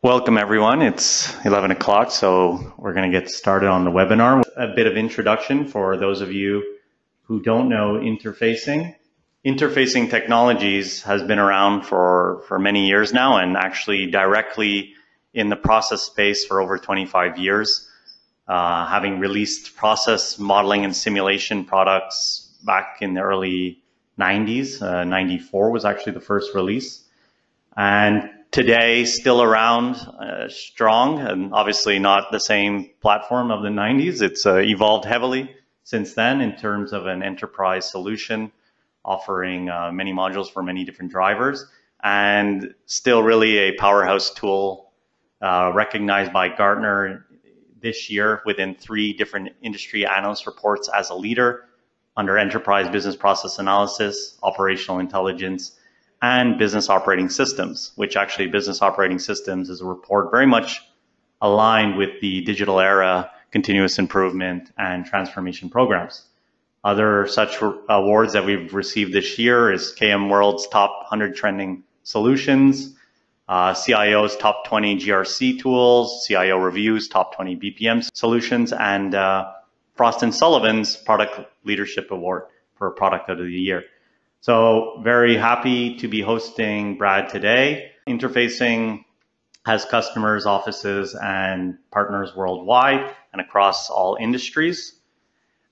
Welcome everyone. It's 11 o'clock, so we're going to get started on the webinar. A bit of introduction for those of you who don't know interfacing. Interfacing technologies has been around for many years now, and actually directly in the process space for over 25 years, having released process modeling and simulation products back in the early 90s. 94 was actually the first release. And today, still around, strong, and obviously not the same platform of the 90s. It's evolved heavily since then in terms of an enterprise solution, offering many modules for many different drivers, and still really a powerhouse tool recognized by Gartner this year within 3 different industry analyst reports as a leader under enterprise business process analysis, operational intelligence, and business operating systems, which actually business operating systems is a report very much aligned with the digital era, continuous improvement, and transformation programs. Other such awards that we've received this year is KM World's Top 100 Trending Solutions, CIO's Top 20 GRC Tools, CIO Review's Top 20 BPM Solutions, and Frost & Sullivan's Product Leadership Award for Product of the Year. So very happy to be hosting Brad today. Interfacing has customers, offices, and partners worldwide and across all industries.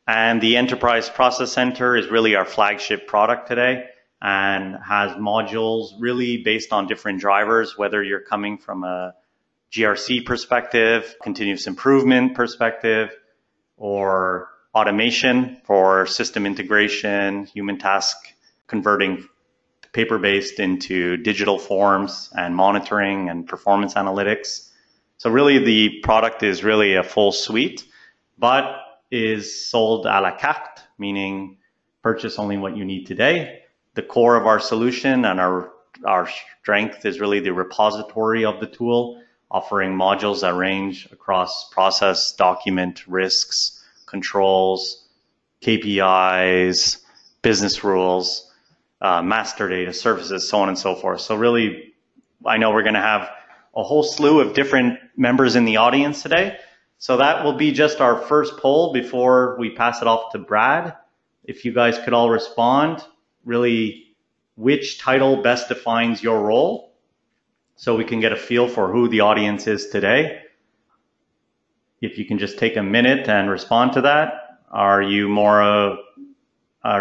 And the Enterprise Process Center is really our flagship product today and has modules really based on different drivers, whether you're coming from a GRC perspective, continuous improvement perspective, or automation for system integration, human task converting paper-based into digital forms and monitoring and performance analytics. So really the product is really a full suite, but is sold à la carte, meaning purchase only what you need today. The core of our solution and our strength is really the repository of the tool, offering modules that range across process, document, risks, controls, KPIs, business rules, master data, services, so on and so forth. So really, I know we're going to have a whole slew of different members in the audience today. So that will be just our first poll before we pass it off to Brad. If you guys could all respond, really, which title best defines your role, so we can get a feel for who the audience is today. If you can just take a minute and respond to that. Are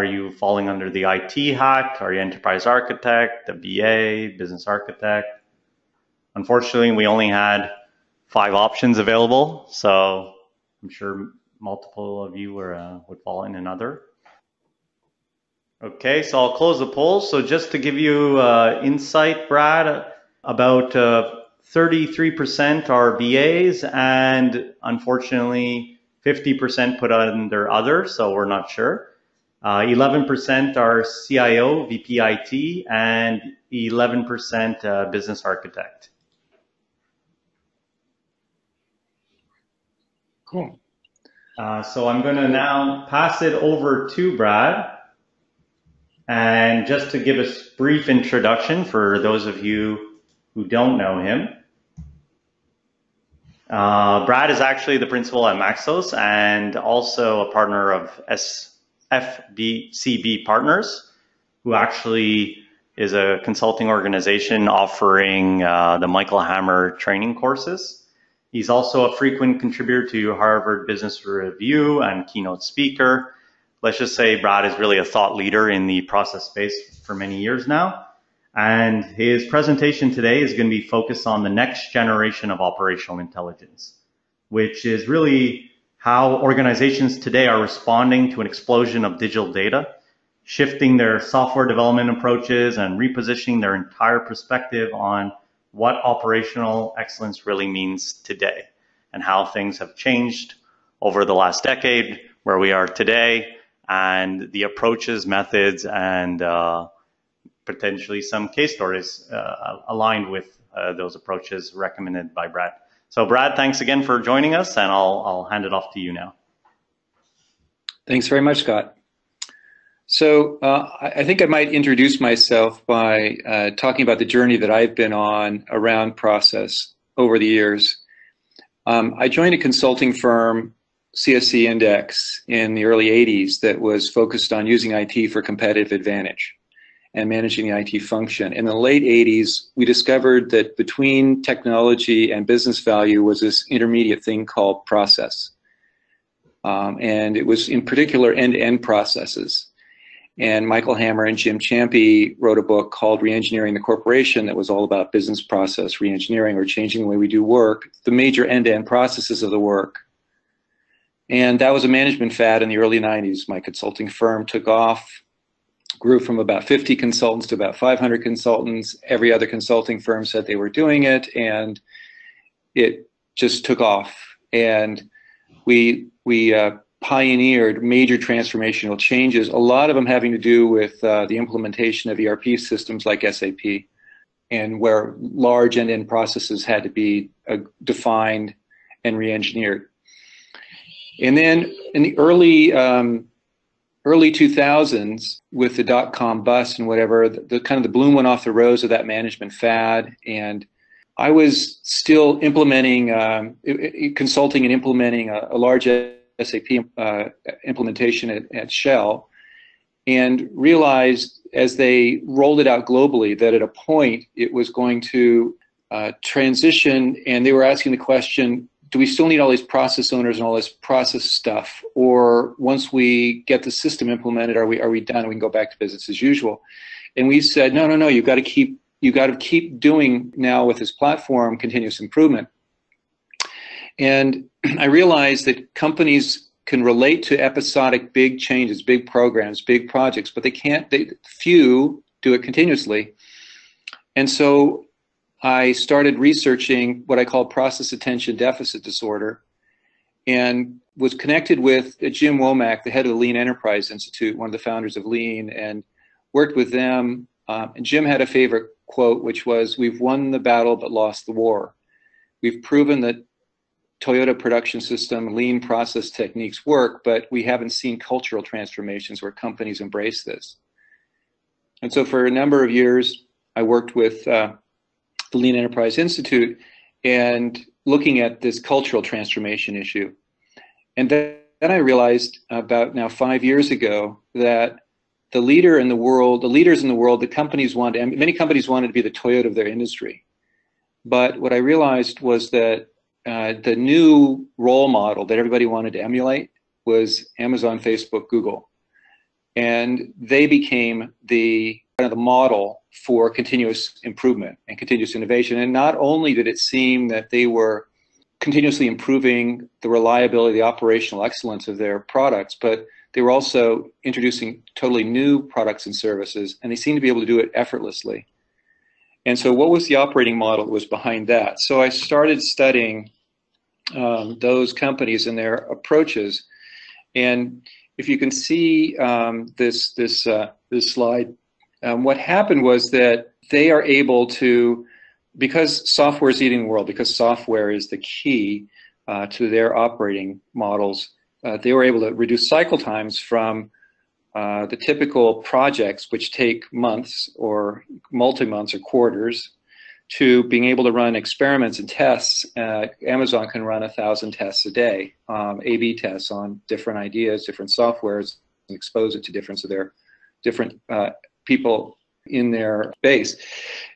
you falling under the IT hat? Are you enterprise architect, a BA, business architect? Unfortunately, we only had 5 options available, so I'm sure multiple of you would fall in another. Okay, so I'll close the poll. So just to give you insight, Brad, about 33% are BAs, and unfortunately 50% put under other, so we're not sure. 11% are CIO, VPIT, and 11% business architect. Cool. So I'm going to now pass it over to Brad. And just to give a brief introduction for those of you who don't know him, Brad is actually the principal at Maxos and also a partner of FBCB Partners, who actually is a consulting organization offering the Michael Hammer training courses. He's also a frequent contributor to Harvard Business Review and keynote speaker. Let's just say Brad is really a thought leader in the process space for many years now. And his presentation today is going to be focused on the next generation of operational intelligence, which is really how organizations today are responding to an explosion of digital data, shifting their software development approaches and repositioning their entire perspective on what operational excellence really means today and how things have changed over the last decade, where we are today, and the approaches, methods, and potentially some case stories aligned with those approaches recommended by Brad. So Brad, thanks again for joining us, and I'll hand it off to you now. Thanks very much, Scott. So I think I might introduce myself by talking about the journey that I've been on around process over the years. I joined a consulting firm, CSC Index, in the early 80s that was focused on using IT for competitive advantage and managing the IT function. In the late 80s, we discovered that between technology and business value was this intermediate thing called process. And it was in particular end-to-end processes. And Michael Hammer and Jim Champy wrote a book called Reengineering the Corporation that was all about business process reengineering, or changing the way we do work, the major end-to-end processes of the work. And that was a management fad in the early 90s. My consulting firm took off, grew from about 50 consultants to about 500 consultants. Every other consulting firm said they were doing it, and it just took off. And we pioneered major transformational changes, a lot of them having to do with the implementation of ERP systems like SAP, and where large end-to-end processes had to be defined and re-engineered. And then in the early 2000s, with the dot-com bust and whatever, the kind of the bloom went off the rose of that management fad, and I was still implementing, consulting and implementing a large SAP implementation at Shell, and realized as they rolled it out globally that at a point it was going to transition, and they were asking the question, do we still need all these process owners and all this process stuff, or once we get the system implemented, are we done and we can go back to business as usual? And we said, no, you've got to keep doing now with this platform continuous improvement. And I realized that companies can relate to episodic big changes, big programs, big projects, but few do it continuously. And so I started researching what I call process attention deficit disorder, and was connected with Jim Womack, the head of the Lean Enterprise Institute, one of the founders of Lean, and worked with them. And Jim had a favorite quote, which was, "We've won the battle but lost the war. We've proven that Toyota production system, lean process techniques work, but we haven't seen cultural transformations where companies embrace this." And so for a number of years, I worked with the Lean Enterprise Institute and looking at this cultural transformation issue. And then I realized about now 5 years ago that the leaders in the world, the companies many companies wanted to be the Toyota of their industry. But what I realized was that the new role model that everybody wanted to emulate was Amazon, Facebook, Google. And they became the model for continuous improvement and continuous innovation. And not only did it seem that they were continuously improving the reliability, the operational excellence of their products, but they were also introducing totally new products and services, and they seemed to be able to do it effortlessly. And so what was the operating model that was behind that? So I started studying those companies and their approaches. And if you can see this slide, what happened was that they are able to, because software is eating the world, because software is the key to their operating models, they were able to reduce cycle times from the typical projects, which take months or multi-months or quarters, to being able to run experiments and tests. Amazon can run 1,000 tests a day, A/B tests on different ideas, different softwares, and expose it to different people in their base.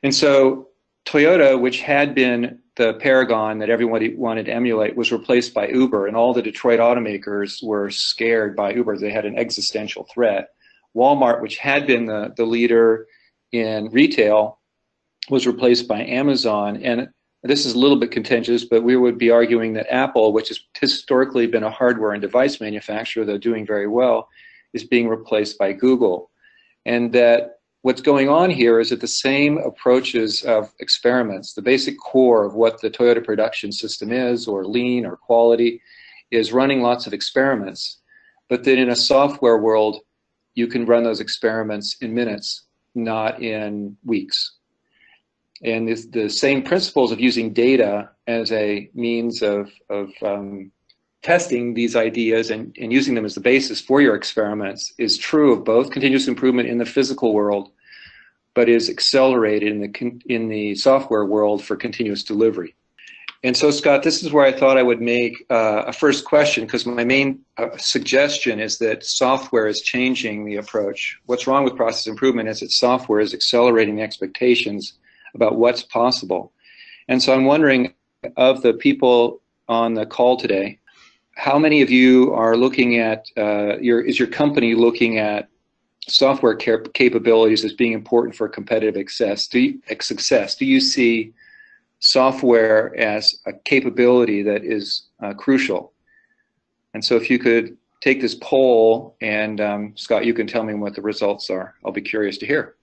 And so Toyota, which had been the paragon that everybody wanted to emulate, was replaced by Uber, and all the Detroit automakers were scared by Uber. They had an existential threat. Walmart, which had been the leader in retail, was replaced by Amazon. And this is a little bit contentious, but we would be arguing that Apple, which has historically been a hardware and device manufacturer, though doing very well, is being replaced by Google. And that what's going on here is that the same approaches of experiments, the basic core of what the Toyota production system is, or lean or quality, is running lots of experiments. But then in a software world, you can run those experiments in minutes, not in weeks. And the same principles of using data as a means of testing these ideas and using them as the basis for your experiments is true of both continuous improvement in the physical world, but is accelerated in the software world for continuous delivery. And so, Scott, this is where I thought I would make a first question, because my main suggestion is that software is changing the approach. What's wrong with process improvement is that software is accelerating the expectations about what's possible. And so I'm wondering, of the people on the call today, how many of you are looking at, is your company looking at software capabilities as being important for competitive success? Do you see software as a capability that is crucial? And so if you could take this poll, and Scott, you can tell me what the results are. I'll be curious to hear.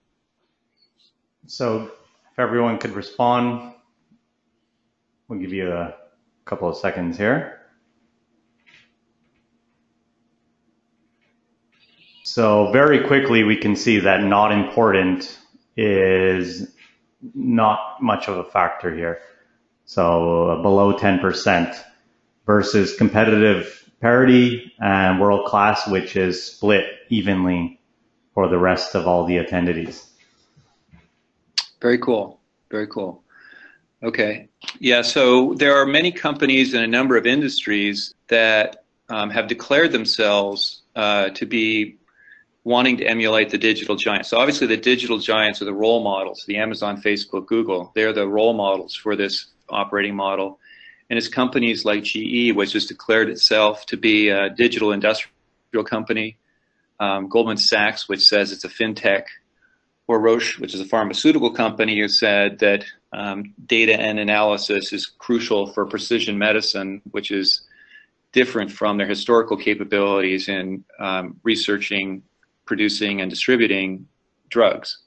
So if everyone could respond, we'll give you a couple of seconds here. So very quickly, we can see that not important is not much of a factor here. So below 10% versus competitive parity and world class, which is split evenly for the rest of all the attendees. Very cool. Very cool. Okay. Yeah, so there are many companies in a number of industries that have declared themselves to be wanting to emulate the digital giants. So obviously the digital giants are the role models, the Amazon, Facebook, Google. They're the role models for this operating model. And it's companies like GE, which has declared itself to be a digital industrial company, Goldman Sachs, which says it's a fintech, or Roche, which is a pharmaceutical company, who said that data and analysis is crucial for precision medicine, which is different from their historical capabilities in researching, producing, and distributing drugs.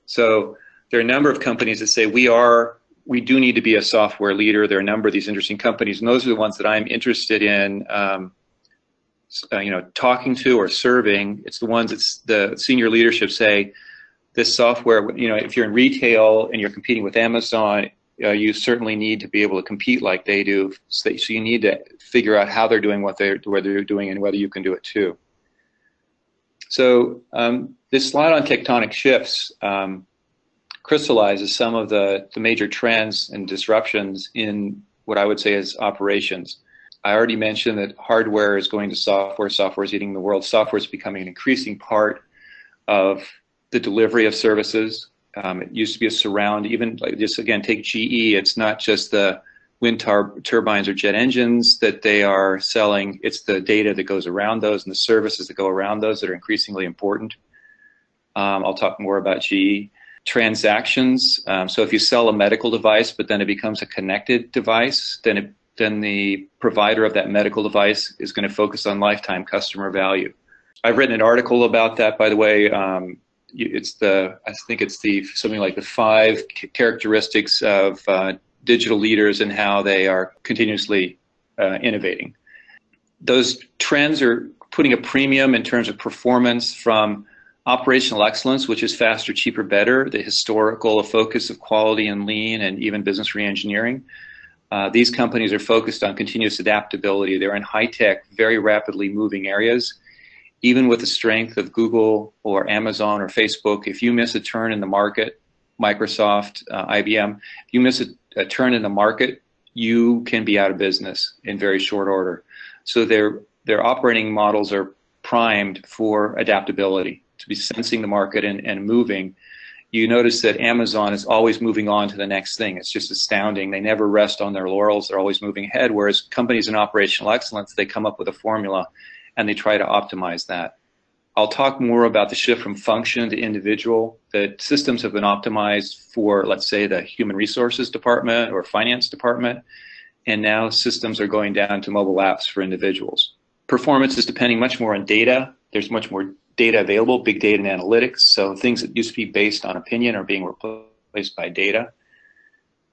So there are a number of companies that say we do need to be a software leader. There are a number of these interesting companies, and those are the ones that I'm interested in talking to or serving. It's the ones that the senior leadership say, this software, if you're in retail and you're competing with Amazon, you certainly need to be able to compete like they do. So you need to figure out how they're doing what they're doing and whether you can do it too. So this slide on tectonic shifts crystallizes some of the major trends and disruptions in what I would say is operations. I already mentioned that hardware is going to software. Software is eating the world. Software is becoming an increasing part of the delivery of services. It used to be a surround. Even like just again, take GE. It's not just the wind turbines or jet engines that they are selling. It's the data that goes around those and the services that go around those that are increasingly important. I'll talk more about GE. Transactions. So if you sell a medical device, but then it becomes a connected device, then the provider of that medical device is going to focus on lifetime customer value. I've written an article about that, by the way. I think it's something like the 5 characteristics of digital leaders and how they are continuously innovating. Those trends are putting a premium in terms of performance from operational excellence, which is faster, cheaper, better, the historical focus of quality and lean and even business reengineering. These companies are focused on continuous adaptability. They're in high-tech, very rapidly moving areas. Even with the strength of Google or Amazon or Facebook, if you miss a turn in the market, Microsoft, IBM, if you miss a turn in the market, you can be out of business in very short order. So their operating models are primed for adaptability, to be sensing the market and moving. You notice that Amazon is always moving on to the next thing. It's just astounding. They never rest on their laurels. They're always moving ahead, whereas companies in operational excellence, they come up with a formula and they try to optimize that. I'll talk more about the shift from function to individual. The systems have been optimized for, let's say, the human resources department or finance department, and now systems are going down to mobile apps for individuals. Performance is depending much more on data. There's much more data available, big data and analytics. So things that used to be based on opinion are being replaced by data.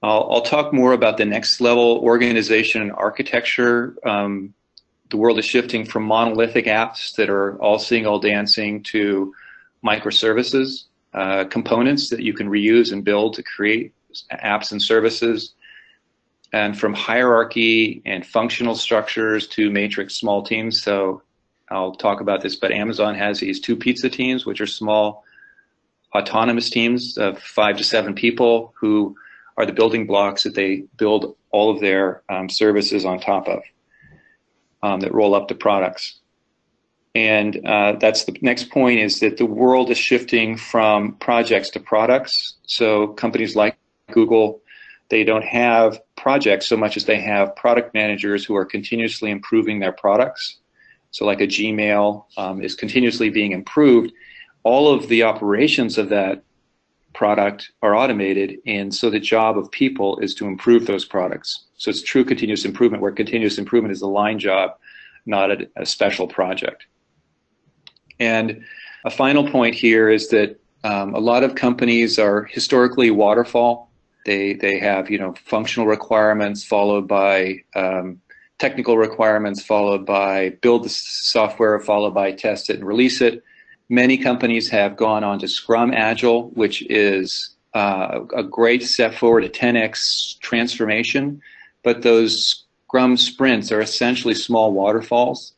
I'll talk more about the next level organization and architecture. The world is shifting from monolithic apps that are all singing, all dancing to microservices, components that you can reuse and build to create apps and services, and from hierarchy and functional structures to matrix small teams. So I'll talk about this, but Amazon has these 2 pizza teams, which are small autonomous teams of 5 to 7 people who are the building blocks that they build all of their services on top of, that roll up the products. And that's the next point, is that the world is shifting from projects to products. So companies like Google, they don't have projects so much as they have product managers who are continuously improving their products. So like a Gmail is continuously being improved. All of the operations of that product are automated, and so the job of people is to improve those products. So it's true continuous improvement, where continuous improvement is a line job, not a special project. And a final point here is that a lot of companies are historically waterfall. They have, functional requirements followed by technical requirements, followed by build the software, followed by test it and release it. Many companies have gone on to Scrum Agile, which is a great step forward, a 10x transformation. But those Scrum sprints are essentially small waterfalls.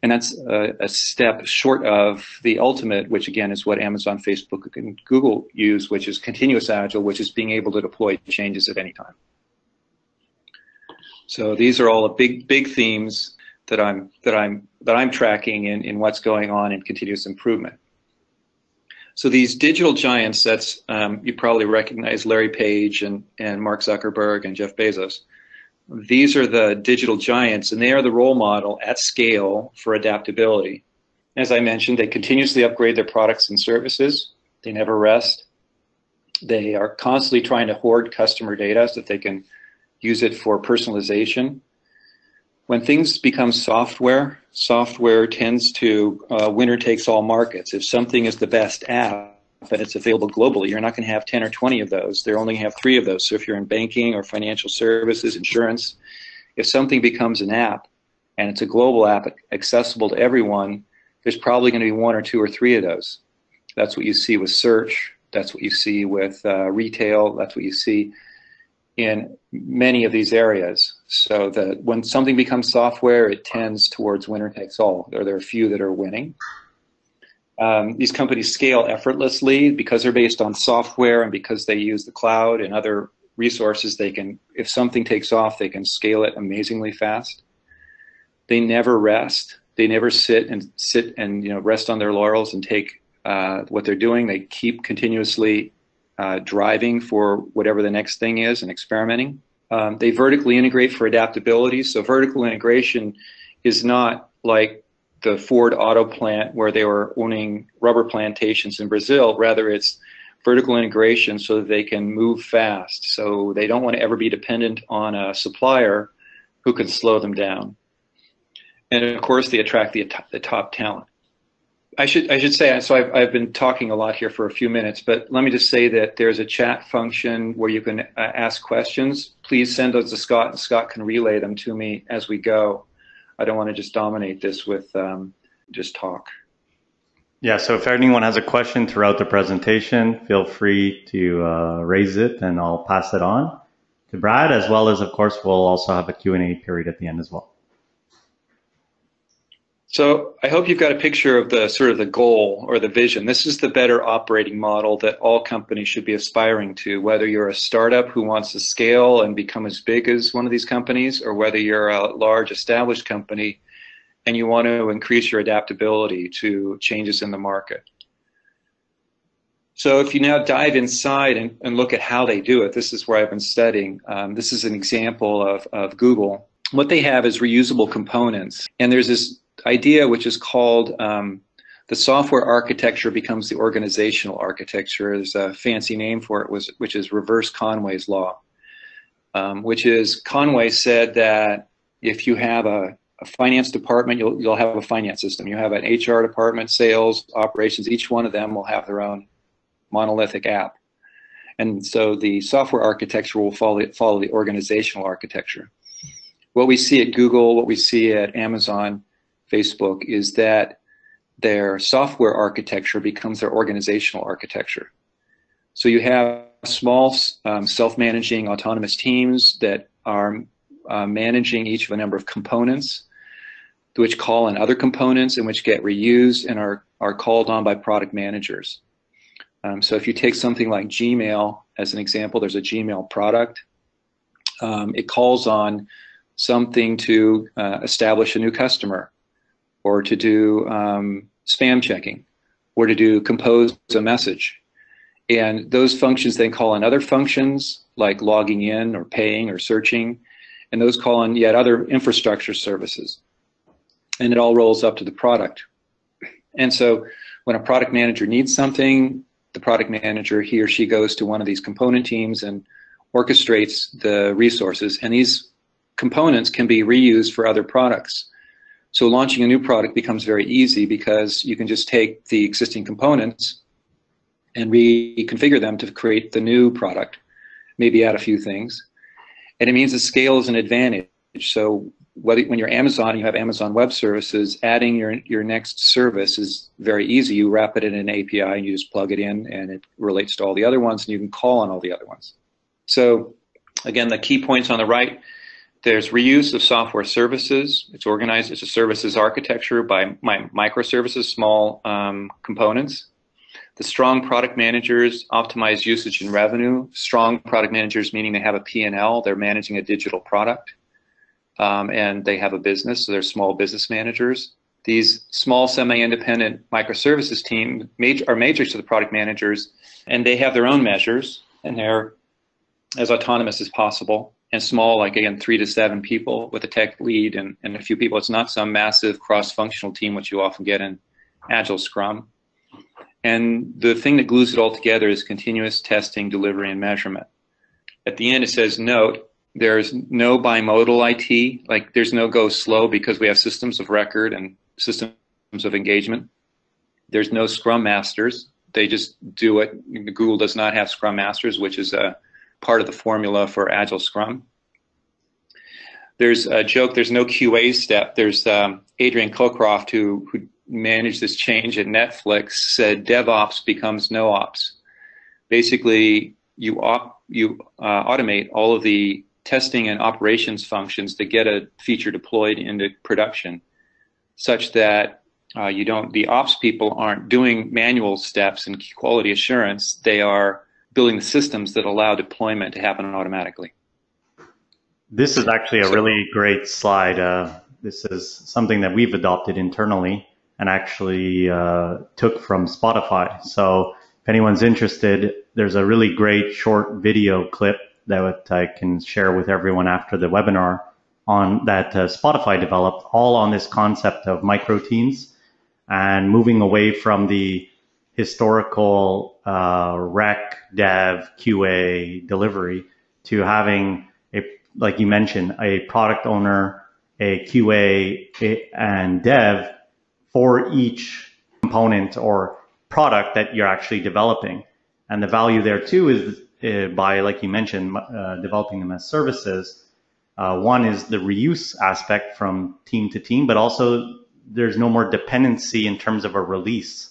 And that's a step short of the ultimate, which again is what Amazon, Facebook, and Google use, which is continuous Agile, which is being able to deploy changes at any time. So these are all big themes that I'm tracking in what's going on in continuous improvement. So these digital giants, that's you probably recognize Larry Page and Mark Zuckerberg and Jeff Bezos. These are the digital giants, and they are the role model at scale for adaptability. As I mentioned, they continuously upgrade their products and services. They never rest. They are constantly trying to hoard customer data so that they can use it for personalization. When things become software tends to winner-takes-all markets. If something is the best app and it's available globally, you're not going to have 10 or 20 of those. They're only going to have 3 of those. So if you're in banking or financial services, insurance, if something becomes an app and it's a global app accessible to everyone, there's probably going to be 1 or 2 or 3 of those. That's what you see with search. That's what you see with retail. That's what you see in many of these areas. So that when something becomes software, it tends towards winner takes all, or there are a few that are winning. These companies scale effortlessly because they're based on software and because they use the cloud and other resources. They can, if something takes off, they can scale it amazingly fast. They never rest. They never sit and rest on their laurels and take what they're doing. They keep continuously driving for whatever the next thing is and experimenting. They vertically integrate for adaptability. So vertical integration is not like the Ford auto plant where they were owning rubber plantations in Brazil. Rather, it's vertical integration so that they can move fast. So they don't want to ever be dependent on a supplier who can slow them down. And of course, they attract the top talent. I should say, so I've been talking a lot here for a few minutes, but let me just say that there's a chat function where you can ask questions. Please send those to Scott, and Scott can relay them to me as we go. I don't want to just dominate this with just talk. Yeah, so if anyone has a question throughout the presentation, feel free to raise it and I'll pass it on to Brad, as well as, of course, we'll also have a Q&A period at the end as well. So I hope you've got a picture of the sort of the goal or the vision. This is the better operating model that all companies should be aspiring to, whether you're a startup who wants to scale and become as big as one of these companies, or whether you're a large established company and you want to increase your adaptability to changes in the market. So if you now dive inside and look at how they do it, this is where I've been studying. This is an example of Google. What they have is reusable components. And there's this idea which is called the software architecture becomes the organizational architecture. There's a fancy name for it, which is reverse Conway's law, which is Conway said that if you have a finance department, you'll have a finance system. You have an HR department, sales, operations, each one of them will have their own monolithic app. And so the software architecture will follow the organizational architecture. What we see at Google, what we see at Amazon, Facebook, is that their software architecture becomes their organizational architecture. So you have small self-managing autonomous teams that are managing each of a number of components, which call on other components and which get reused and are called on by product managers. So if you take something like Gmail as an example, there's a Gmail product. It calls on something to establish a new customer, or to do spam checking, or to compose a message. And those functions then call on other functions like logging in or paying or searching, and those call on yet other infrastructure services. And it all rolls up to the product. And so when a product manager needs something, the product manager, he or she, goes to one of these component teams and orchestrates the resources. And these components can be reused for other products. So launching a new product becomes very easy because you can just take the existing components and reconfigure them to create the new product, maybe add a few things. And it means the scale is an advantage. So when you're Amazon and you have Amazon Web Services, adding your next service is very easy. You wrap it in an API and you just plug it in, and it relates to all the other ones, and you can call on all the other ones. So again, the key points on the right: there's reuse of software services. It's organized as a services architecture by microservices, small components. The strong product managers optimize usage and revenue. Strong product managers meaning they have a P&L, they're managing a digital product, and they have a business, so they're small business managers. These small semi-independent microservices team are matrix to the product managers, and they have their own measures, and they're as autonomous as possible, and small, like again, 3 to 7 people with a tech lead and a few people. It's not some massive cross-functional team, which you often get in Agile Scrum. And the thing that glues it all together is continuous testing, delivery, and measurement. At the end, it says, note, there's no bimodal IT, like there's no go slow, because we have systems of record and systems of engagement. There's no Scrum Masters. They just do it. Google does not have Scrum Masters, which is a part of the formula for Agile Scrum. There's a joke, there's no QA step. There's Adrian Cockcroft, who managed this change at Netflix, said DevOps becomes no ops. Basically, you automate all of the testing and operations functions to get a feature deployed into production, such that the ops people aren't doing manual steps and quality assurance. They are building the systems that allow deployment to happen automatically. This is actually a really great slide. This is something that we've adopted internally and actually took from Spotify. So if anyone's interested, there's a really great short video clip that I can share with everyone after the webinar on that Spotify developed, all on this concept of micro teams and moving away from the historical rec, dev, QA delivery to having, like you mentioned, a product owner, a QA, and dev for each component or product that you're actually developing. And the value there too is by, like you mentioned, developing them as services. One is the reuse aspect from team to team, but also there's no more dependency in terms of a release.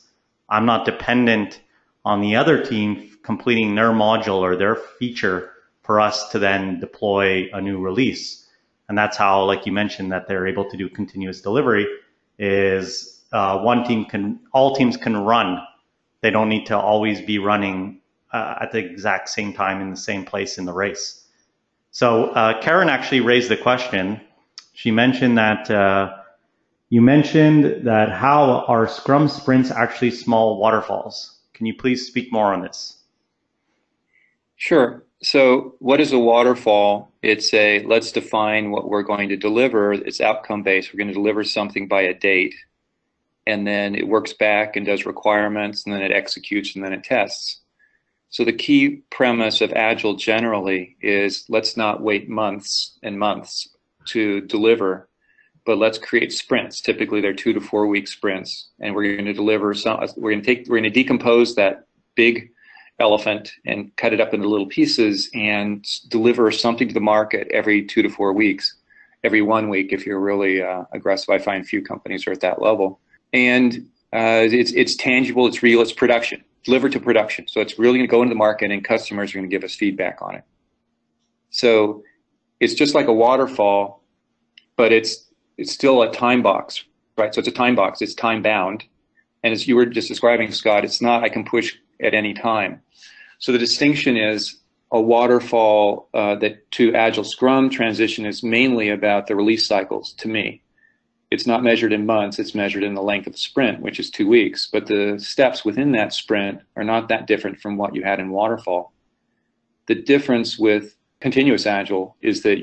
I'm not dependent on the other team completing their module or their feature for us to then deploy a new release. And that's how, like you mentioned, that they're able to do continuous delivery is all teams can run. They don't need to always be running at the exact same time in the same place in the race. So Karen actually raised the question. She mentioned that you mentioned that how are Scrum sprints actually small waterfalls? Can you please speak more on this? Sure. So what is a waterfall? It's let's define what we're going to deliver. It's outcome based. We're going to deliver something by a date, and then it works back and does requirements, and then it executes, and then it tests. So the key premise of Agile generally is let's not wait months and months to deliver, but let's create sprints. Typically they're 2 to 4 week sprints, and we're going to deliver we're going to decompose that big elephant and cut it up into little pieces and deliver something to the market every 2 to 4 weeks, every 1 week if you're really aggressive. I find few companies are at that level. And it's tangible, it's real, it's production, delivered to production. So it's really going to go into the market, and customers are going to give us feedback on it. So it's just like a waterfall, but it's still a time box, right? So it's a time box, it's time bound. And as you were just describing, Scott, it's not I can push at any time. So the distinction is a waterfall that to Agile Scrum transition is mainly about the release cycles to me. It's not measured in months, it's measured in the length of the sprint, which is 2 weeks. But the steps within that sprint are not that different from what you had in waterfall. The difference with continuous Agile is that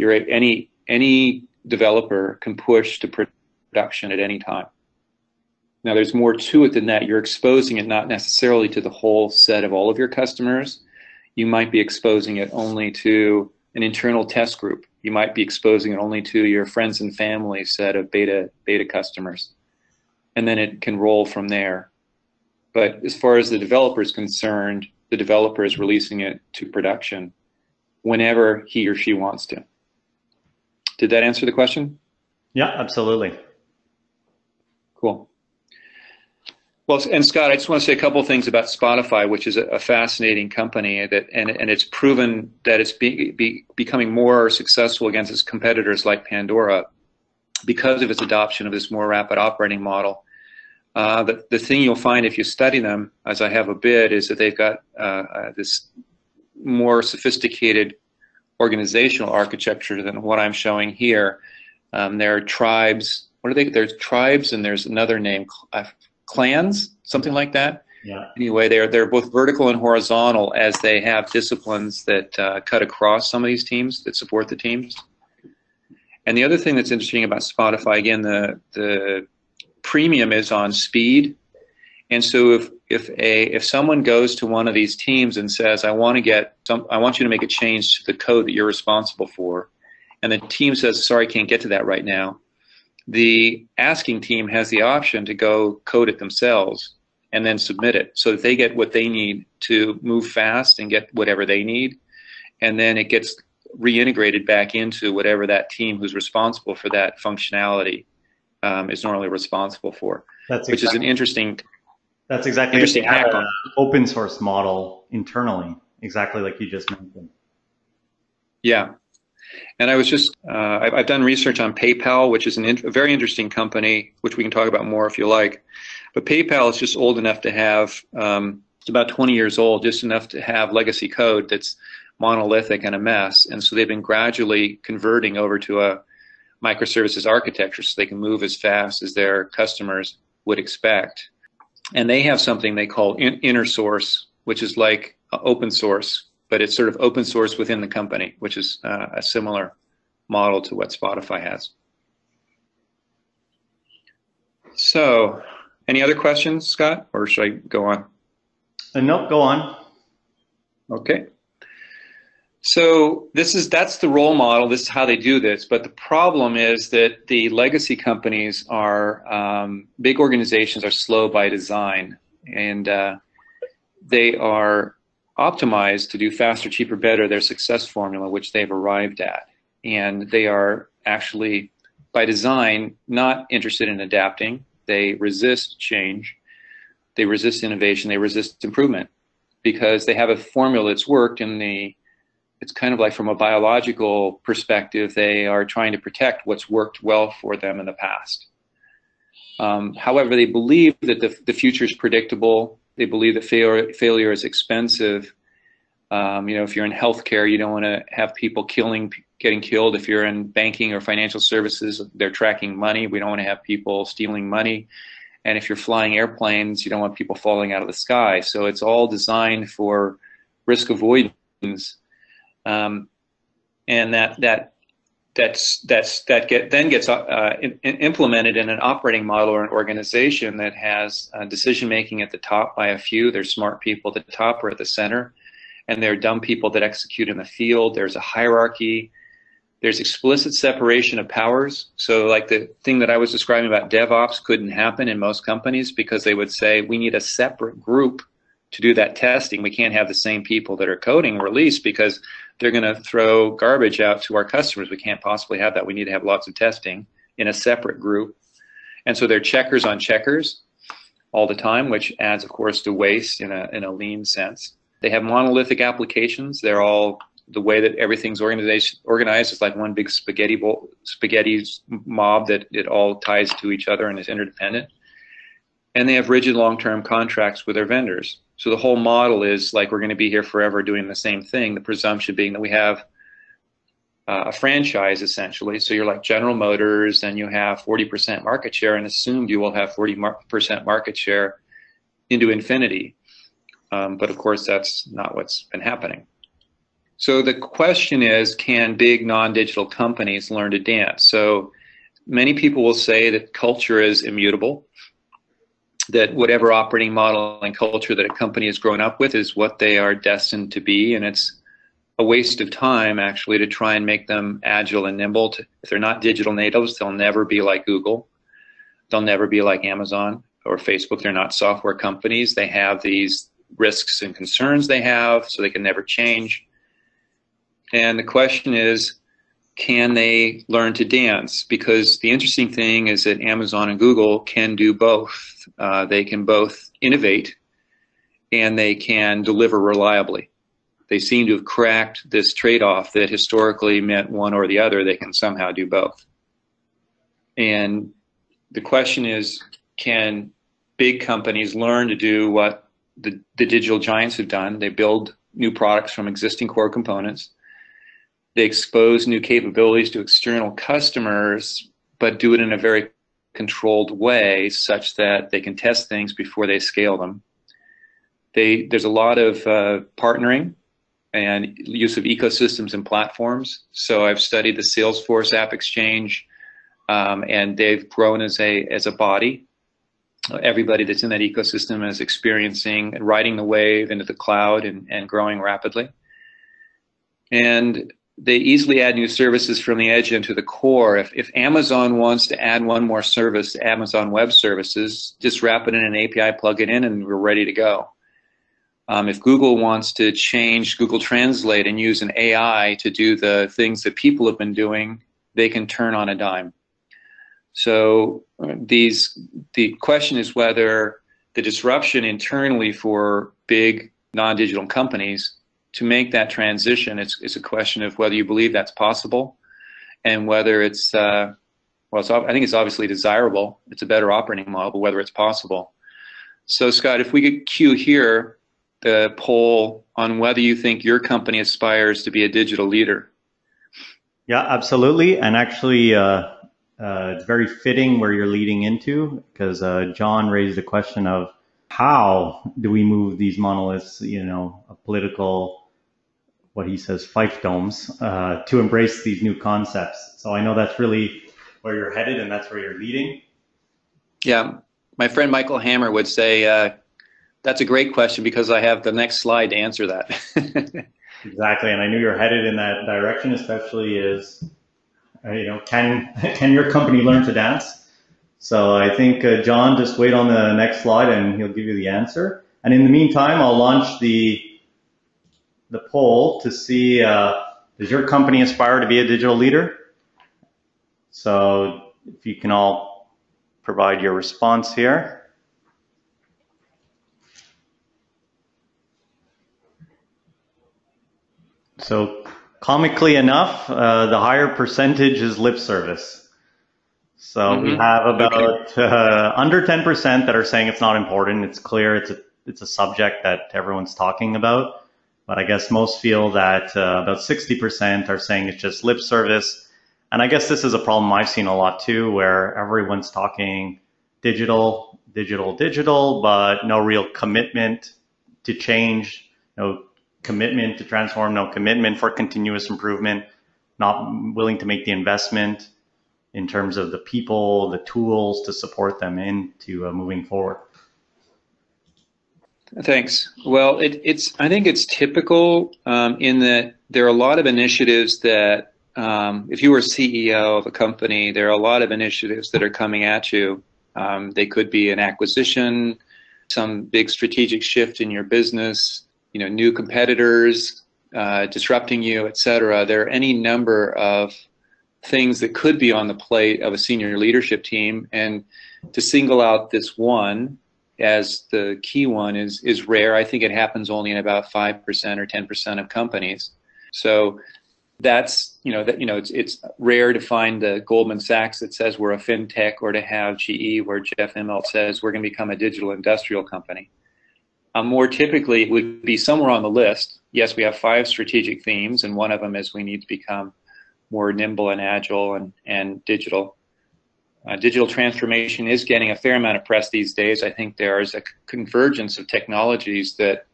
any developer can push to production at any time. Now, there's more to it than that. You're exposing it not necessarily to the whole set of all of your customers. You might be exposing it only to an internal test group. You might be exposing it only to your friends and family set of beta customers. And then it can roll from there. But as far as the developer is concerned, the developer is releasing it to production whenever he or she wants to. Did that answer the question? Yeah, absolutely. Cool. Well, and Scott, I just want to say a couple of things about Spotify, which is a fascinating company that, and it's proven that it's becoming more successful against its competitors like Pandora because of its adoption of this more rapid operating model. The thing you'll find if you study them, as I have a bit, is that they've got this more sophisticated organizational architecture than what I'm showing here. There are tribes. What are they? There's tribes, and there's another name. Clans, something like that. Yeah. Anyway, they're both vertical and horizontal as they have disciplines that cut across some of these teams that support the teams. And the other thing that's interesting about Spotify, again, the premium is on speed. And so if someone goes to one of these teams and says, I want you to make a change to the code that you're responsible for, and the team says, sorry, can't get to that right now, the asking team has the option to go code it themselves and then submit it so that they get what they need to move fast and get whatever they need. And then it gets reintegrated back into whatever that team who's responsible for that functionality is normally responsible for, which is an interesting hack on open source model internally, exactly like you just mentioned. Yeah. And I was just, I've done research on PayPal, which is a very interesting company, which we can talk about more if you like. But PayPal is just old enough to have, it's about 20 years old, just enough to have legacy code that's monolithic and a mess. And so they've been gradually converting over to a microservices architecture so they can move as fast as their customers would expect. And they have something they call inner source, which is like open source, but it's sort of open source within the company, which is a similar model to what Spotify has. So, any other questions, Scott, or should I go on? No, go on. Okay. So that's the role model. This is how they do this. But the problem is that the legacy companies are big organizations are slow by design, and they are optimized to do faster, cheaper, better, their success formula, which they've arrived at. And they are actually, by design, not interested in adapting. They resist change. They resist innovation. They resist improvement because they have a formula that's worked it's kind of like from a biological perspective, they are trying to protect what's worked well for them in the past. However, they believe that the future is predictable. They believe that failure is expensive. If you're in healthcare, you don't want to have people getting killed. If you're in banking or financial services, they're tracking money. We don't want to have people stealing money. And if you're flying airplanes, you don't want people falling out of the sky. So it's all designed for risk avoidance. And that gets implemented in an operating model or an organization that has decision making at the top by a few. There's smart people at the top or at the center, and there are dumb people that execute in the field. There's a hierarchy. There's explicit separation of powers. So like the thing that I was describing about DevOps couldn't happen in most companies because they would say we need a separate group to do that testing. We can't have the same people that are coding release because they're going to throw garbage out to our customers. We can't possibly have that. We need to have lots of testing in a separate group. And so they're checkers on checkers all the time, which adds, of course, to waste in a lean sense. They have monolithic applications. They're all the way that everything's organized is like one big spaghetti mob that it all ties to each other and is interdependent. And they have rigid long-term contracts with their vendors. So the whole model is like we're going to be here forever doing the same thing, the presumption being that we have a franchise essentially. So you're like General Motors and you have 40% market share and assumed you will have 40% market share into infinity. But of course, that's not what's been happening. So the question is, can big non-digital companies learn to dance? So many people will say that culture is immutable, that whatever operating model and culture that a company has grown up with is what they are destined to be, and it's a waste of time actually to try and make them agile and nimble. If they're not digital natives, they'll never be like Google. They'll never be like Amazon or Facebook. They're not software companies. They have these risks and concerns they have, so they can never change. And the question is, can they learn to dance? Because the interesting thing is that Amazon and Google can do both. They can both innovate and they can deliver reliably. They seem to have cracked this trade-off that historically meant one or the other. They can somehow do both. And the question is, can big companies learn to do what the digital giants have done? They build new products from existing core components. They expose new capabilities to external customers, but do it in a very controlled way such that they can test things before they scale them. There's a lot of partnering and use of ecosystems and platforms. So I've studied the Salesforce App Exchange, and they've grown as a body. Everybody that's in that ecosystem is experiencing and riding the wave into the cloud and growing rapidly. And they easily add new services from the edge into the core. If Amazon wants to add one more service to Amazon Web Services, just wrap it in an API, plug it in, and we're ready to go. If Google wants to change Google Translate and use an AI to do the things that people have been doing, they can turn on a dime. So the question is whether the disruption internally for big non-digital companies to make that transition, it's a question of whether you believe that's possible and whether I think it's obviously desirable. It's a better operating model, but whether it's possible. So Scott, if we could cue here the poll on whether you think your company aspires to be a digital leader. Yeah, absolutely. And actually, it's very fitting where you're leading into, because John raised the question of how do we move these monoliths, a political, what he says, fiefdoms, to embrace these new concepts. So I know that's really where you're headed and that's where you're leading. Yeah, my friend Michael Hammer would say, that's a great question because I have the next slide to answer that. Exactly, and I knew you're headed in that direction, especially as, can your company learn to dance? So I think, John, just wait on the next slide and he'll give you the answer. And in the meantime, I'll launch the poll to see, does your company aspire to be a digital leader? So if you can all provide your response here. So comically enough, the higher percentage is lip service. So we have about under 10% that are saying it's not important. It's clear it's a subject that everyone's talking about. But I guess most feel that about 60% are saying it's just lip service. And I guess this is a problem I've seen a lot too, where everyone's talking digital, but no real commitment to change, no commitment to transform, no commitment for continuous improvement, not willing to make the investment in terms of the people, the tools to support them into moving forward. Thanks. Well, I think it's typical in that there are a lot of initiatives that, if you were CEO of a company, there are a lot of initiatives that are coming at you. They could be an acquisition, some big strategic shift in your business, new competitors disrupting you, et cetera. There are any number of things that could be on the plate of a senior leadership team, and to single out this one as the key one is rare. I think it happens only in about 5% or 10% of companies. So that's, it's rare to find the Goldman Sachs that says we're a fintech, or to have GE where Jeff Immelt says we're going to become a digital industrial company. More typically, it would be somewhere on the list. Yes, we have 5 strategic themes, and one of them is we need to become more nimble and agile and digital. Digital transformation is getting a fair amount of press these days. I think there is a convergence of technologies that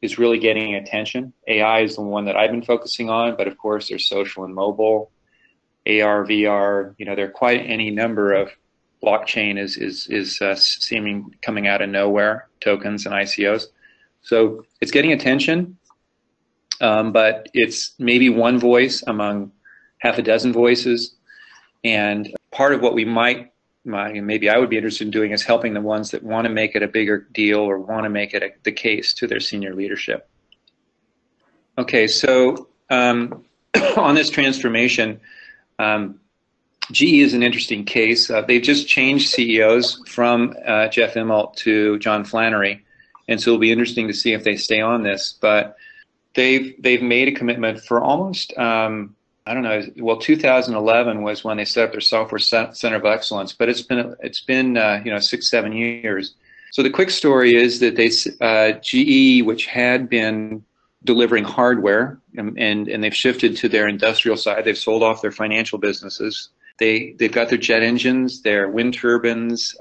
is really getting attention. AI is the one that I've been focusing on, but of course there's social and mobile, AR, VR. There are quite any number of. Blockchain is seeming coming out of nowhere, tokens and ICOs. So it's getting attention, but it's maybe one voice among half a dozen voices. And part of what maybe I would be interested in doing is helping the ones that want to make it a bigger deal or want to make it the case to their senior leadership. Okay, so on this transformation, GE is an interesting case. They've just changed CEOs from Jeff Immelt to John Flannery, and so it'll be interesting to see if they stay on this. But they've made a commitment for almost 2011 was when they set up their software center of excellence, but it's been 6-7 years. So the quick story is that GE, which had been delivering hardware, and they've shifted to their industrial side. They've sold off their financial businesses. They've got their jet engines, their wind turbines,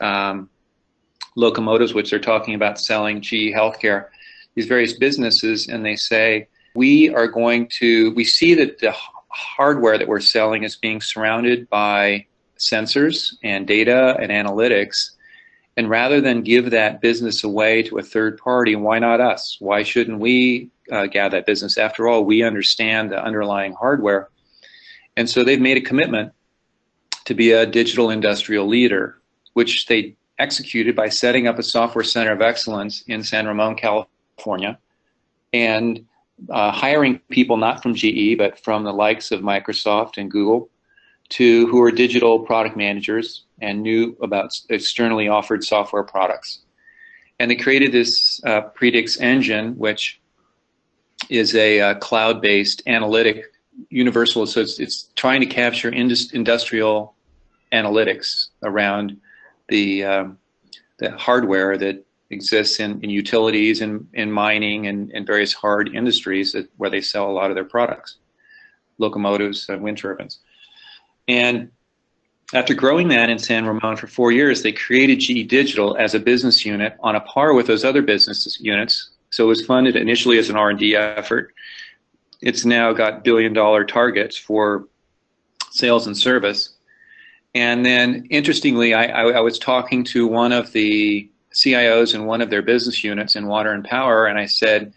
locomotives, which they're talking about selling, GE Healthcare, these various businesses, and they say, we see that the hardware that we're selling is being surrounded by sensors and data and analytics, and rather than give that business away to a third party, why not us? Why shouldn't we gather that business? After all, we understand the underlying hardware. And so they've made a commitment to be a digital industrial leader, which they executed by setting up a software center of excellence in San Ramon, California, and hiring people not from GE, but from the likes of Microsoft and Google, who are digital product managers and knew about externally offered software products. And they created this Predix engine, which is a cloud-based analytic universal. So it's trying to capture industrial analytics around the hardware that exists in utilities and in mining and various hard industries where they sell a lot of their products, locomotives and wind turbines. And after growing that in San Ramon for 4 years, they created GE Digital as a business unit on a par with those other business units. So it was funded initially as an R&D effort. It's now got billion-dollar targets for sales and service. And then, interestingly, I was talking to one of the CIOs in one of their business units in water and power, and I said,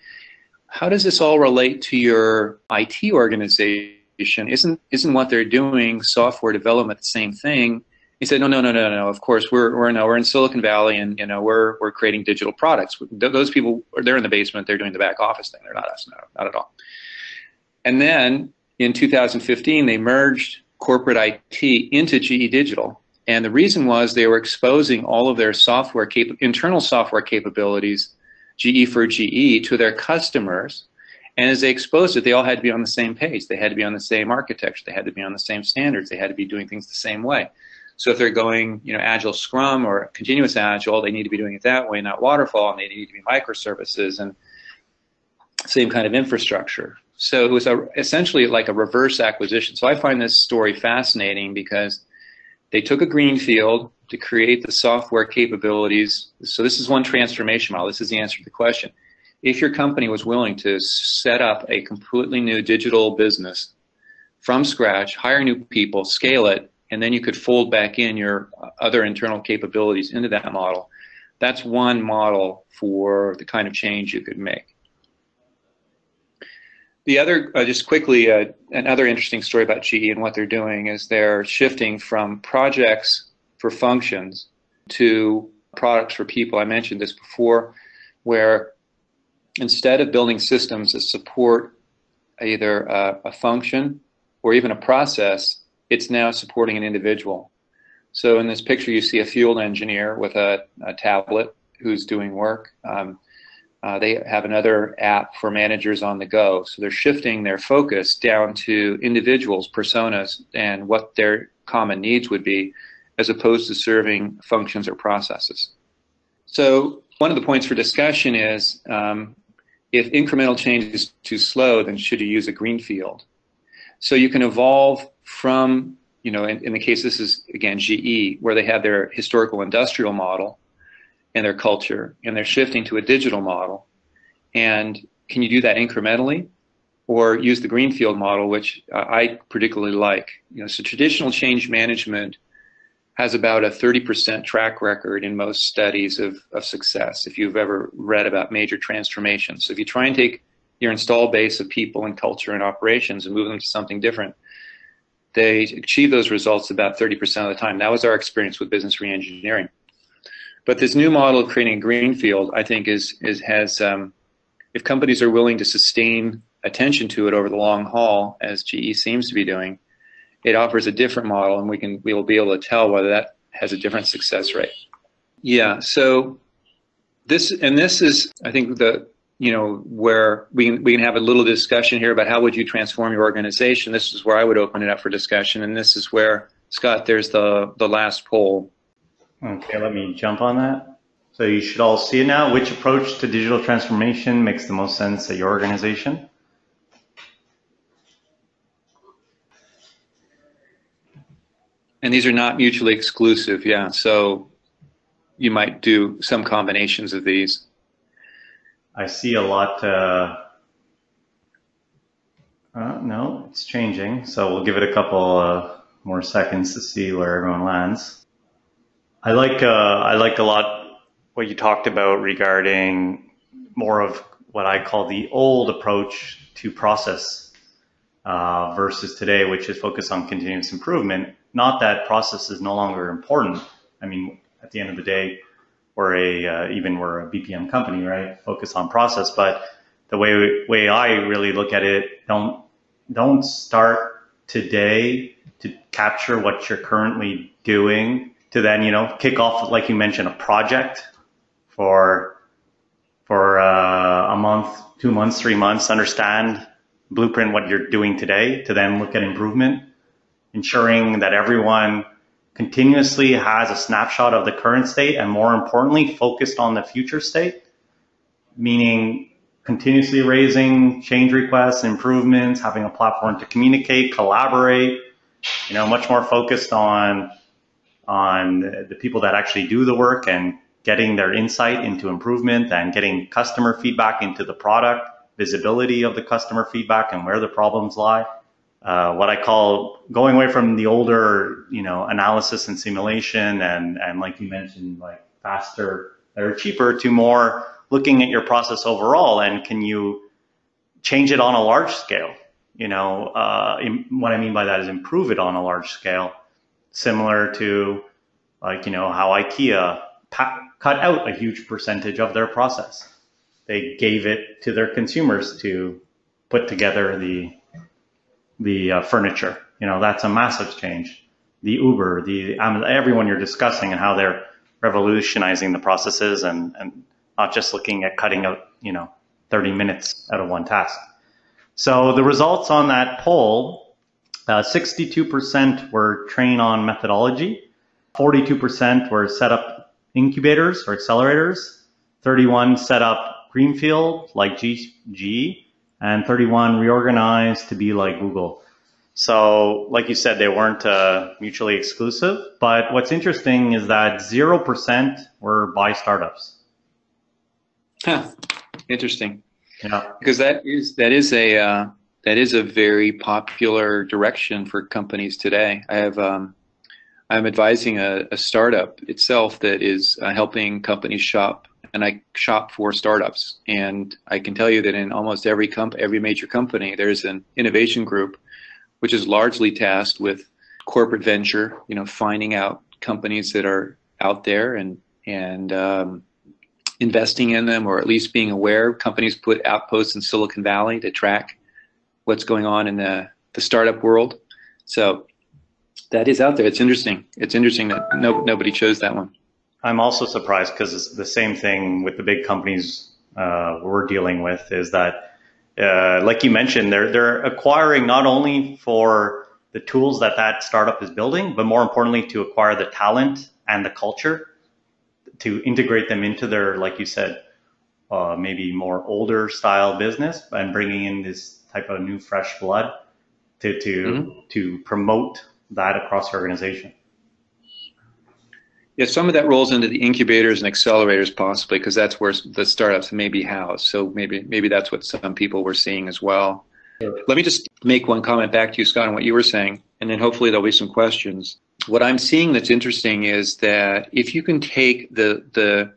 how does this all relate to your IT organization? Isn't what they're doing, software development, the same thing? He said, no. Of course, we're in Silicon Valley, and we're creating digital products. Those people, they're in the basement. They're doing the back office thing. They're not us. No, not at all. And then in 2015, they merged corporate IT into GE Digital. And the reason was they were exposing all of their internal software capabilities, GE for GE, to their customers. And as they exposed it, they all had to be on the same page. They had to be on the same architecture. They had to be on the same standards. They had to be doing things the same way. So if they're going, Agile Scrum or Continuous Agile, they need to be doing it that way, not waterfall, and they need to be microservices and same kind of infrastructure. So it was essentially like a reverse acquisition. So I find this story fascinating because they took a greenfield to create the software capabilities. So this is one transformation model. This is the answer to the question. If your company was willing to set up a completely new digital business from scratch, hire new people, scale it, and then you could fold back in your other internal capabilities into that model, that's one model for the kind of change you could make. The other, just quickly, another interesting story about GE and what they're doing is they're shifting from projects for functions to products for people. I mentioned this before, where instead of building systems that support either a function or even a process, it's now supporting an individual. So in this picture, you see a field engineer with a tablet who's doing work. They have another app for managers on the go. So they're shifting their focus down to individuals, personas, and what their common needs would be, as opposed to serving functions or processes. So one of the points for discussion is if incremental change is too slow, then should you use a greenfield? So you can evolve from, in the case, this is, again, GE, where they have their historical industrial model and their culture, and they're shifting to a digital model. And can you do that incrementally? Or use the greenfield model, which I particularly like. So traditional change management has about a 30% track record in most studies of success, if you've ever read about major transformations. So if you try and take your installed base of people and culture and operations and move them to something different, they achieve those results about 30% of the time. That was our experience with business reengineering. But this new model of creating a greenfield, I think, has if companies are willing to sustain attention to it over the long haul, as GE seems to be doing, it offers a different model, and we will be able to tell whether that has a different success rate. Yeah. So this is, I think, where we can have a little discussion here about how would you transform your organization. This is where I would open it up for discussion, and this is where, Scott, there's the last poll. Okay, let me jump on that. So you should all see it now. Which approach to digital transformation makes the most sense at your organization? And these are not mutually exclusive, yeah. So you might do some combinations of these. I see a lot. No, it's changing. So we'll give it a couple more seconds to see where everyone lands. I like a lot what you talked about regarding more of what I call the old approach to process versus today, which is focused on continuous improvement. Not that process is no longer important. I mean, at the end of the day, we're a BPM company, right? Focus on process, but the way I really look at it, don't start today to capture what you're currently doing to then kick off, like you mentioned, a project for a month, 2 months, 3 months, understand, blueprint what you're doing today to then look at improvement, ensuring that everyone continuously has a snapshot of the current state and, more importantly, focused on the future state, meaning continuously raising change requests, improvements, having a platform to communicate, collaborate, much more focused on the people that actually do the work and getting their insight into improvement and getting customer feedback into the product, visibility of the customer feedback and where the problems lie. What I call going away from the older, analysis and simulation and like you mentioned, like faster or cheaper to more looking at your process overall and can you change it on a large scale? What I mean by that is improve it on a large scale, similar to how IKEA cut out a huge percentage of their process. They gave it to their consumers to put together the furniture. That's a massive change. The Uber, the Amazon, everyone you're discussing and how they're revolutionizing the processes and not just looking at cutting out, 30 minutes out of one task. So the results on that poll, 62% were trained on methodology, 42% were set up incubators or accelerators, 31 set up greenfield like GE, and 31 reorganized to be like Google. So like you said, they weren't mutually exclusive, but what's interesting is that 0% were by startups. Huh. Interesting. Yeah. Because that is a very popular direction for companies today. I'm advising a startup itself that is helping companies shop, and I shop for startups. And I can tell you that in almost every major company, there's an innovation group, which is largely tasked with corporate venture, finding out companies that are out there and investing in them, or at least being aware. Companies put outposts in Silicon Valley to track what's going on in the startup world. So that is out there. It's interesting. It's interesting that nobody chose that one. I'm also surprised because it's the same thing with the big companies we're dealing with is that, like you mentioned, they're acquiring not only for the tools that startup is building, but more importantly to acquire the talent and the culture. to integrate them into their, like you said, maybe more older style business, and bringing in this type of new fresh blood to promote that across the organization. Yeah, some of that rolls into the incubators and accelerators possibly, because that's where the startups may be housed. So maybe that's what some people were seeing as well. Sure. Let me just make one comment back to you, Scott, on what you were saying, and then hopefully there'll be some questions. What I'm seeing that's interesting is that if you can take the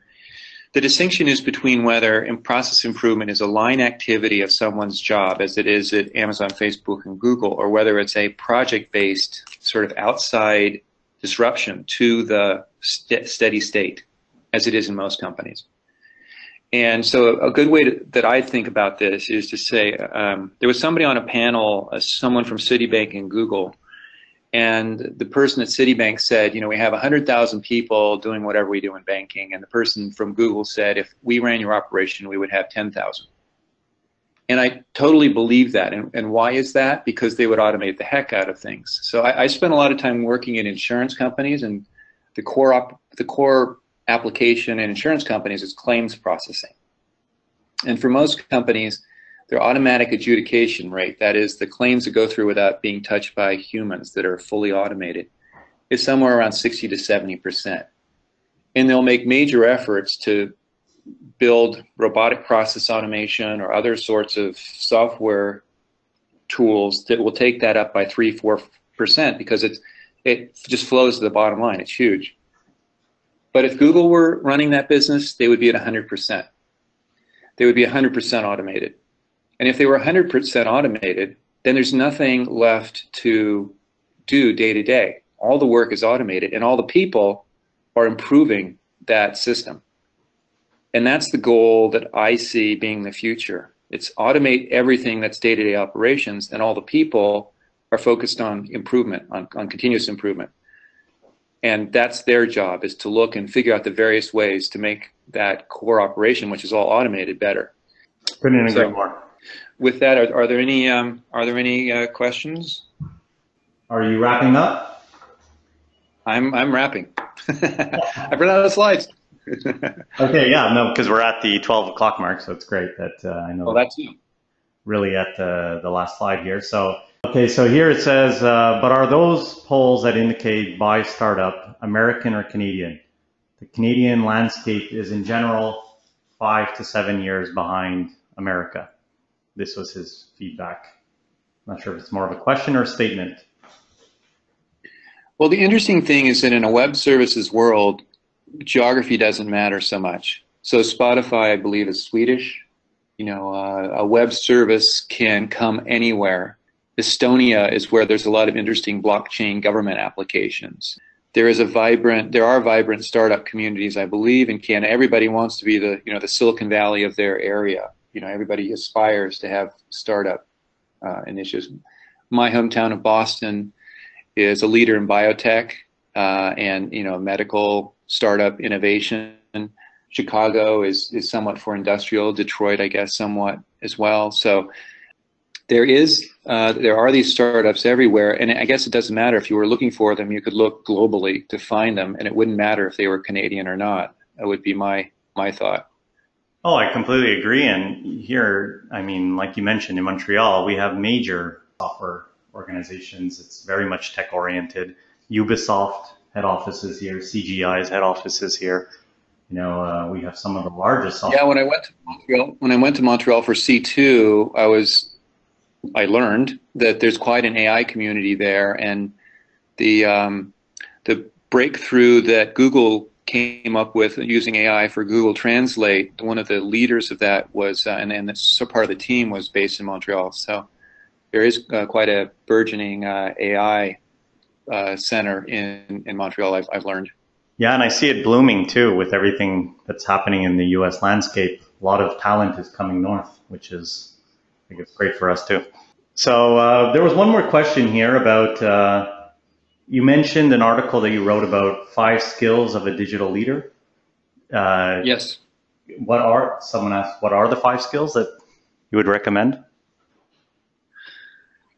distinction is between whether in process improvement is a line activity of someone's job, as it is at Amazon, Facebook, and Google, or whether it's a project-based sort of outside disruption to the steady state, as it is in most companies. And so a good way that I think about this is to say, there was somebody on a panel, someone from Citibank and Google, and the person at Citibank said, you know, we have 100,000 people doing whatever we do in banking. And the person from Google said, if we ran your operation, we would have 10,000. And I totally believe that. And why is that? Because they would automate the heck out of things. So I spent a lot of time working in insurance companies, and the core application in insurance companies is claims processing. And for most companies, their automatic adjudication rate, that is the claims that go through without being touched by humans that are fully automated, is somewhere around 60 to 70%. And they'll make major efforts to build robotic process automation or other sorts of software tools that will take that up by 3-4% because it just flows to the bottom line. It's huge. But if Google were running that business, they would be at 100%. They would be 100% automated. And if they were 100% automated, then there's nothing left to do day to day. All the work is automated, and all the people are improving that system. And that's the goal that I see being the future. It's automate everything that's day-to-day operations, and all the people are focused on improvement, on continuous improvement. And that's their job, is to look and figure out the various ways to make that core operation, which is all automated, better. Couldn't agree more. With that, are there any questions? Are you wrapping up? I'm wrapping. I've run out of slides. Okay, yeah, no, because we're at the 12 o'clock mark, so it's great that I know. Well, that's you. Really at the last slide here. So, okay, so here it says, but are those polls that indicate by startup American or Canadian? The Canadian landscape is in general 5 to 7 years behind America. This was his feedback. I'm not sure if it's more of a question or a statement. Well, the interesting thing is that in a web services world, geography doesn't matter so much. So Spotify, I believe, is Swedish. You know, a web service can come anywhere. Estonia is where there's a lot of interesting blockchain government applications. There are vibrant startup communities, I believe, in Canada. Everybody wants to be the Silicon Valley of their area. You know, everybody aspires to have startup initiatives. My hometown of Boston is a leader in biotech and medical startup innovation. Chicago is somewhat for industrial. Detroit, I guess, somewhat as well. So there are these startups everywhere, and I guess it doesn't matter if you were looking for them. You could look globally to find them, and it wouldn't matter if they were Canadian or not. That would be my thought. Oh, I completely agree. And here, I mean, like you mentioned, in Montreal, we have major software organizations. It's very much tech oriented. Ubisoft head offices here, CGI's head offices here. You know, we have some of the largest software. Yeah, when I went to Montreal for C2, I learned that there's quite an AI community there, and the breakthrough that Google came up with using AI for Google Translate, one of the leaders of that was, and so part of the team was based in Montreal. So there is quite a burgeoning AI center in Montreal, I've learned. Yeah, and I see it blooming too with everything that's happening in the U.S. landscape. A lot of talent is coming north, which is, I think, it's great for us too. So there was one more question here about, you mentioned an article that you wrote about 5 skills of a digital leader. Yes. Someone asked, what are the 5 skills that you would recommend?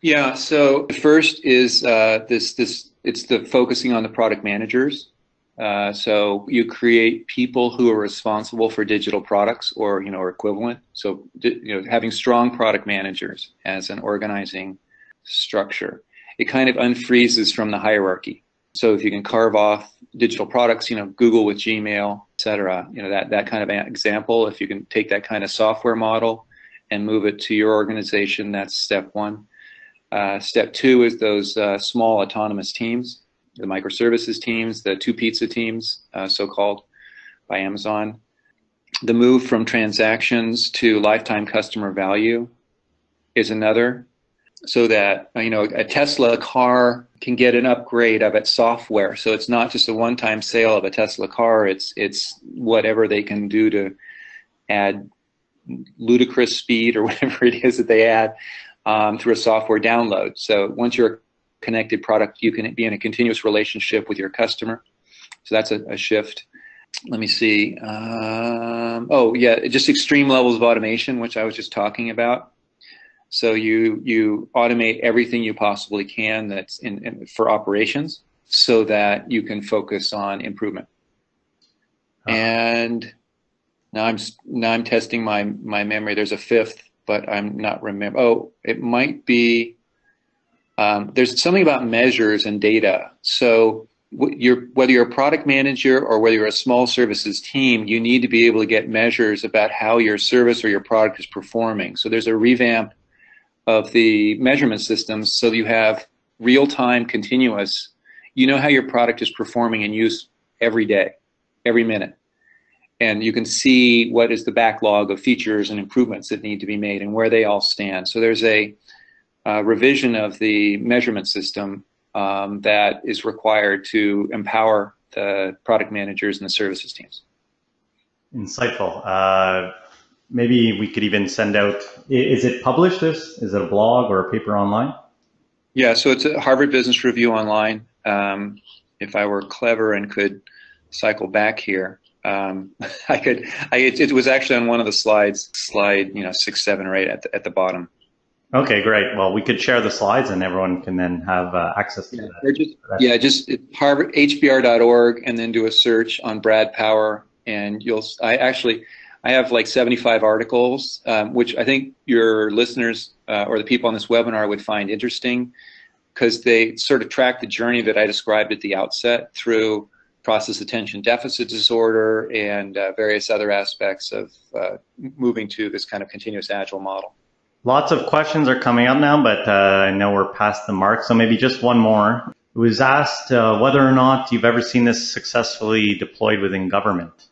Yeah, so the first is it's the focusing on the product managers. So you create people who are responsible for digital products or equivalent. So having strong product managers as an organizing structure, it kind of unfreezes from the hierarchy. So if you can carve off digital products, Google with Gmail, et cetera, that kind of example, if you can take that kind of software model and move it to your organization, that's step one. Step two is those small autonomous teams, the microservices teams, the two pizza teams, so-called by Amazon. The move from transactions to lifetime customer value is another, so that a Tesla car can get an upgrade of its software. So it's not just a one-time sale of a Tesla car. It's whatever they can do to add ludicrous speed or whatever it is that they add through a software download. So once you're a connected product, you can be in a continuous relationship with your customer. So that's a shift. Let me see. Just extreme levels of automation, which I was just talking about. So you automate everything you possibly can that's for operations, so that you can focus on improvement. And now I'm testing my memory. There's a fifth, but I'm not remember. Oh, it might be. There's something about measures and data. So whether you're a product manager or whether you're a small services team, you need to be able to get measures about how your service or your product is performing. So there's a revamp of the measurement systems, so you have real-time, continuous. You know how your product is performing in use every day, every minute. And you can see what is the backlog of features and improvements that need to be made and where they all stand. So there's a revision of the measurement system that is required to empower the product managers and the services teams. Insightful. Maybe we could even send out, is it published this? Is it a blog or a paper online? Yeah, so it's a Harvard Business Review online. If I were clever and could cycle back here, I could. It was actually on one of the slides, slide 6, 7, or 8 at the bottom. Okay, great. Well, we could share the slides and everyone can then have access to that. Just Harvard, hbr.org, and then do a search on Brad Power, and I have like 75 articles, which I think your listeners or the people on this webinar would find interesting, because they sort of track the journey that I described at the outset through process attention deficit disorder and various other aspects of moving to this kind of continuous agile model. Lots of questions are coming up now, but I know we're past the mark, so maybe just one more. It was asked whether or not you've ever seen this successfully deployed within government.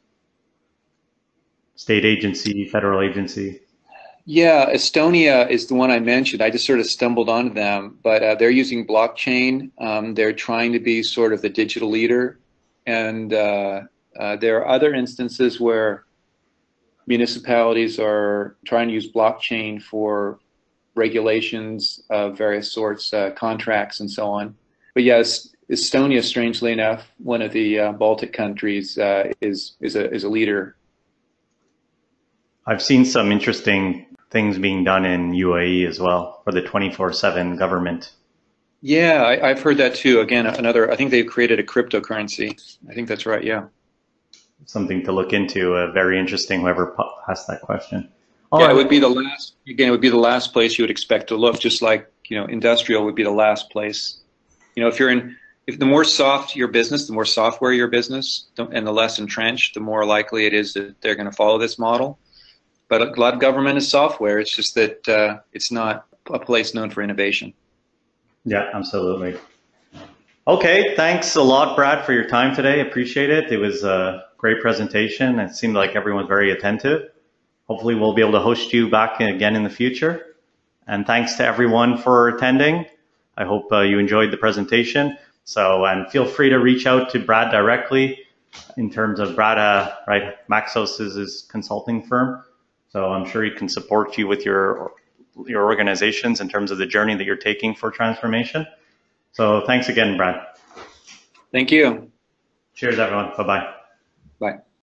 State agency, federal agency. Yeah, Estonia is the one I mentioned. I just sort of stumbled onto them, but they're using blockchain. They're trying to be sort of the digital leader. And there are other instances where municipalities are trying to use blockchain for regulations of various sorts, contracts and so on. But yes, Estonia, strangely enough, one of the Baltic countries, is a leader. I've seen some interesting things being done in UAE as well for the 24/7 government. Yeah, I've heard that too. Again, I think they've created a cryptocurrency. I think that's right, yeah. Something to look into. Very interesting, whoever asked that question. It would be the last place you would expect to look, just like, industrial would be the last place. If the more soft your business, the more software your business, and the less entrenched, the more likely it is that they're going to follow this model. But a lot of government is software. It's just that it's not a place known for innovation. Yeah, absolutely. Okay, thanks a lot, Brad, for your time today. Appreciate it. It was a great presentation. It seemed like everyone's very attentive. Hopefully we'll be able to host you back again in the future. And thanks to everyone for attending. I hope you enjoyed the presentation. And feel free to reach out to Brad directly in terms of Brad, Maxos is his consulting firm. So I'm sure he can support you with your organizations in terms of the journey that you're taking for transformation. So thanks again, Brad. Thank you. Cheers, everyone. Bye-bye. Bye.